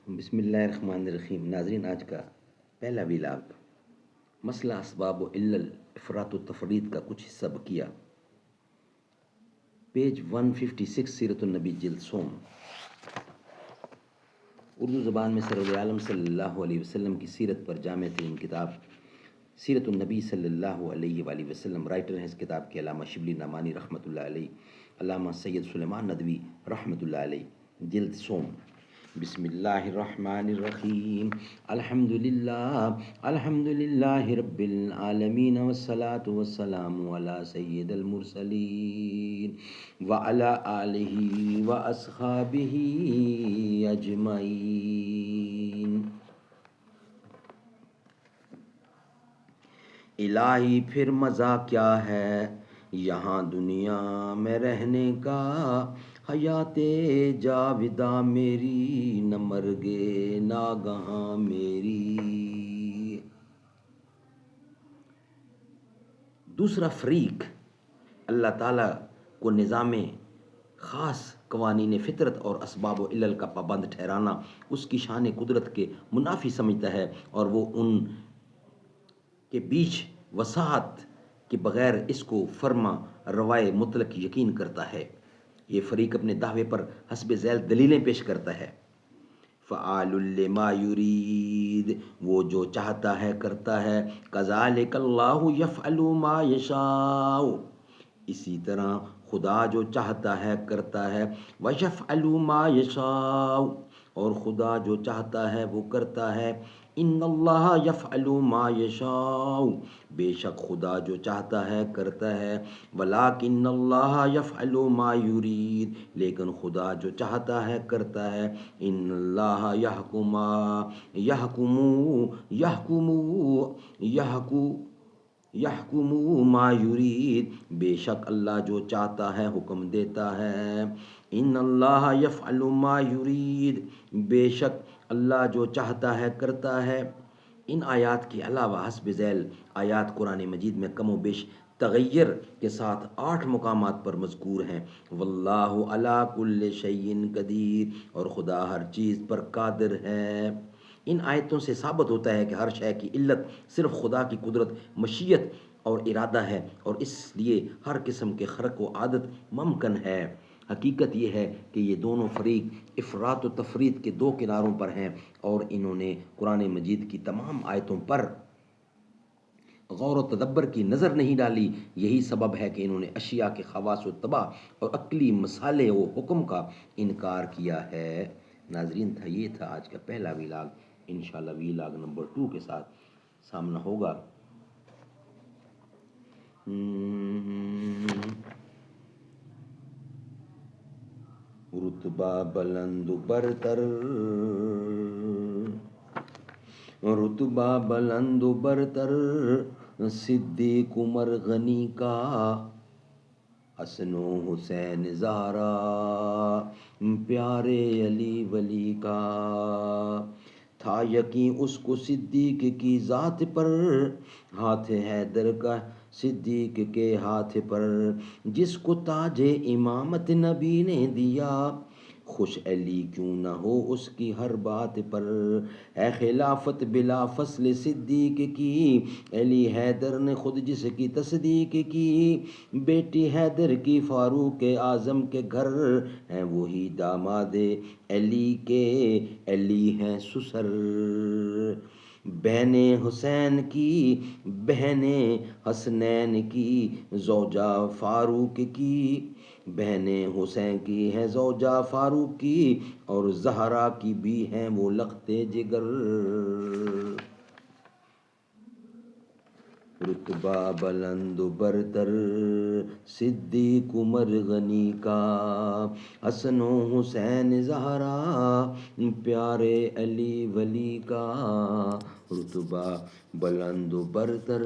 بسم اللہ الرحمن الرحیم۔ ناظرین، آج کا پہلا ویلاگ مسئلہ اسباب و علل افراط و تفرید کا کچھ حصہ بقیہ، پیج 156، سیرت النبی جلد سوم۔ اردو زبان میں سرور عالم صلی اللہ علیہ وسلم کی سیرت پر جامع ترین کتاب سیرت النبی صلی اللہ علیہ وآلہ وسلم۔ رائٹر ہیں اس کتاب کے علامہ شبلی نعمانی رحمۃ اللہ علیہ، علامہ سید سلیمان ندوی رحمۃ اللہ علیہ، جلد سوم۔ بسم اللہ الرحمن الرحیم۔ الحمد للہ رب العالمین، والصلاة والسلام علی سید المرسلین وعلی آلہ واصحابہ اجمعین۔ الہی پھر مزہ کیا ہے یہاں دنیا میں رہنے کا، حیات جاوداں میری نہ مرگے ناگہاں میری۔ دوسرا فریق اللہ تعالیٰ کو نظام خاص قوانین فطرت اور اسباب و علل کا پابند ٹھہرانا اس کی شان قدرت کے منافی سمجھتا ہے، اور وہ ان کے بیچ وسعت کے بغیر اس کو فرما روائے مطلق یقین کرتا ہے۔ یہ فریق اپنے دعوے پر حسب ذیل دلیلیں پیش کرتا ہے۔ فعال لما یرید، وہ جو چاہتا ہے کرتا ہے، کذالک اللہ یفعل ما یشاء، اسی طرح خدا جو چاہتا ہے کرتا ہے، ویفعل ما یشاء، اور خدا جو چاہتا ہے وہ کرتا ہے۔ ان اللہ یفعل ما یشاء، بے شک خدا جو چاہتا ہے کرتا ہے، ولکن اللہ یفعل ما یرید، لیکن خدا جو چاہتا ہے کرتا ہے۔ ان اللہ یحکم ما یرید، بے شک اللہ جو چاہتا ہے حکم دیتا ہے۔ ان اللہ یفعل ما یرید، بے شک اللہ جو چاہتا ہے کرتا ہے۔ ان آیات کے علاوہ حسب ذیل آیات قرآن مجید میں کم و بیش تغیر کے ساتھ 8 مقامات پر مذکور ہیں۔ واللہ علی کل شیء قدیر، اور خدا ہر چیز پر قادر ہے۔ ان آیتوں سے ثابت ہوتا ہے کہ ہر شے کی علت صرف خدا کی قدرت، مشیت اور ارادہ ہے، اور اس لیے ہر قسم کے خرق و عادت ممکن ہے۔ حقیقت یہ ہے کہ یہ دونوں فریق افراط و تفرید کے 2 کناروں پر ہیں، اور انہوں نے قرآن مجید کی تمام آیتوں پر غور و تدبر کی نظر نہیں ڈالی۔ یہی سبب ہے کہ انہوں نے اشیاء کے خواص و طبع اور عقلی مسالے و حکم کا انکار کیا ہے۔ ناظرین، یہ تھا آج کا پہلا ویلاگ۔ انشاءاللہ ویلاگ نمبر 2 کے ساتھ سامنا ہوگا۔ رتبہ بلند برتر، رتبہ بلند برتر صدیق عمر غنی کا، حسن و حسین زہرا پیارے علی ولی کا، تھا یقین اس کو صدیق کی ذات پر، ہاتھ حیدر کا صدیق کے ہاتھ پر، جس کو تاج امامت نبی نے دیا، خوش علی کیوں نہ ہو اس کی ہر بات پر، ہے خلافت بلا فصل صدیق کی، علی حیدر نے خود جس کی تصدیق کی، بیٹی حیدر کی فاروق اعظم کے گھر، ہیں وہی داماد علی کے، علی ہیں سسر، بہن حسین کی، بہن حسنین کی، زوجہ فاروق کی، بہن حسین کی ہے زوجہ فاروق کی، اور زہرا کی بھی ہیں وہ لخت جگر۔ رتبہ بلند برتر صدیق عمر غنی کا، حسن و حسین زہرا پیارے علی ولی کا، رتبہ بلند برتر۔